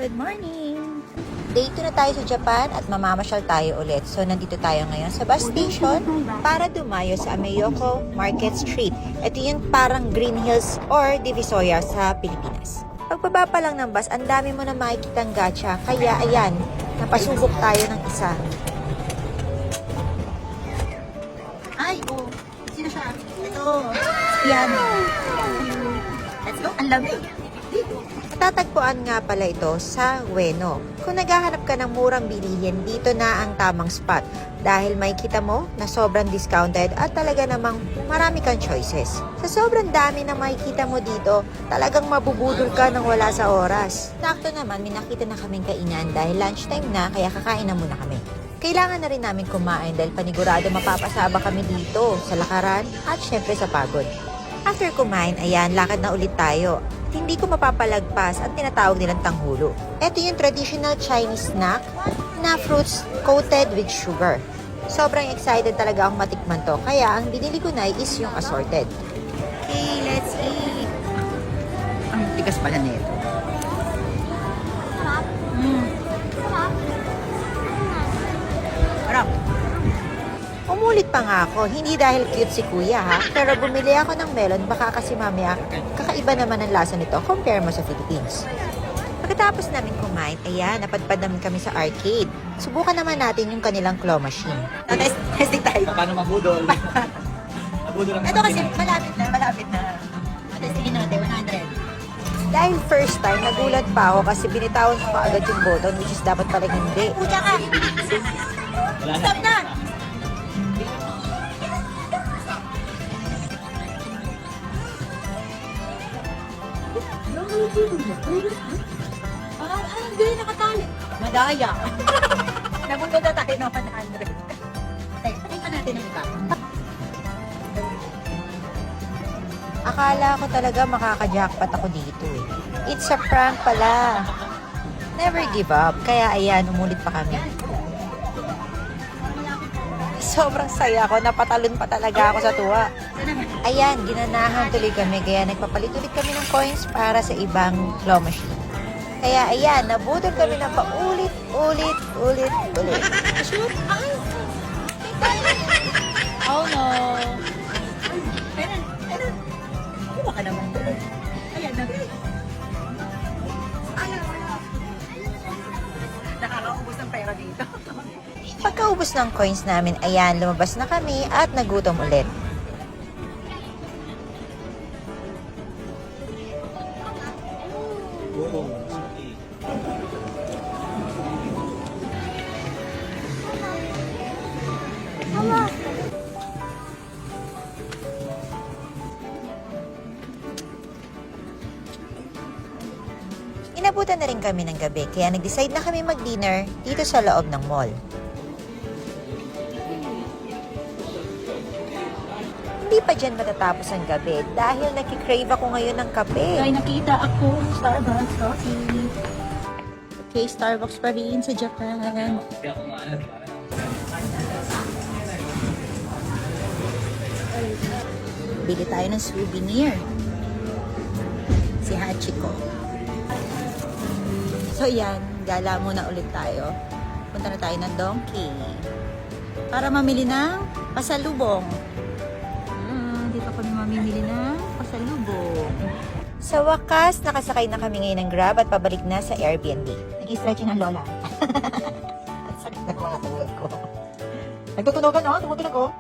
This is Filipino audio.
Good morning! Day 2 na tayo sa Japan at mamamasyal tayo ulit. So, nandito tayo ngayon sa bus station para dumayo sa Ameyoko Market Street. Ito yung parang Green Hills or Divisoria sa Pilipinas. Pagbaba pa lang ng bus, ang dami mo na makikitang gacha. Kaya, ayan, napasubok tayo ng isa. Ay, sino siya? Ito, piano. Let's go, ang lamig. Tatagpuan nga pala ito sa Ueno. Kung naghahanap ka ng murang bilihin, dito na ang tamang spot. Dahil may kita mo na sobrang discounted at talaga namang marami kang choices. Sa sobrang dami na makikita mo dito, talagang mabubudol ka ng wala sa oras. Sakto naman, may nakita na kaming kainan dahil lunchtime na kaya kakain na muna kami. Kailangan na rin namin kumain dahil panigurado mapapasaba kami dito sa lakaran at syempre sa pagod. After kumain, ayan, lakad na ulit tayo. Hindi ko mapapalagpas ang tinatawag nilang tanghulo. Ito yung traditional Chinese snack na fruits coated with sugar. Sobrang excited talaga akong matikman to. Kaya ang binili ko na is yung assorted. Okay, let's eat. Ang tigas pala nito. Sarap. Umulit pa nga ako, hindi dahil cute si kuya ha, pero bumili ako ng melon baka kasi mamaya kakaiba naman ang lasa nito compare mo sa Philippines. Pagkatapos namin kumain, ayan, napadpad namin kami sa arcade. Subukan naman natin yung kanilang claw machine. Testing tayo. Paano mabudol? Mabudol ang Ito kasi malapit na. Testingin natin, 100. Dahil first time, nagulat pa ako kasi binitawan ko agad yung button which is dapat pala hindi. Pucha ka! Wala na. Stop na! Hindi, nakatali. Madaya. Nabundod na tayo ng 100. Tayo pa natin ang iba. Akala ko talaga makaka-jackpot ako dito eh. It's a prank pala. Never give up. Kaya ayan, umulit pa kami. Sobrang saya ko. Napatalon pa talaga ako sa tuwa. Ayan, ginanahan tuloy kami. Kaya nagpapalit ulit kami ng coins para sa ibang claw machine. Kaya ayan, nabudol kami ng paulit. Shoot! Ay! Oh no! Meron! Kuha ka naman. Ayan na. Ayan, wala. Nakakaubos ng pera dito. Pagkaubos ng coins namin, ayan, lumabas na kami at nagutom ulit. Oo. Inabutan na rin kami ng gabi, kaya nag-decide na kami mag-dinner dito sa loob ng mall. Hindi pa dyan matatapos ang gabi dahil nakikrave ako ngayon ng kape. Ay, nakita ako. Starbucks coffee. Okay, Starbucks pa rin sa Japan. Kaya kumalat. Bili tayo ng souvenir. Si Hachiko. So yan, gala muna ulit tayo. Punta na tayo ng Donkey para mamili ng pasalubong. Dito kami mamimili ng pasalubong. Sa wakas, nakasakay na kami ngayon ng Grab at pabalik na sa Airbnb. Nag-stretching ang lola. At sakit na mga tuhod ko. Nagtutunogan, no? Tumutunog ko.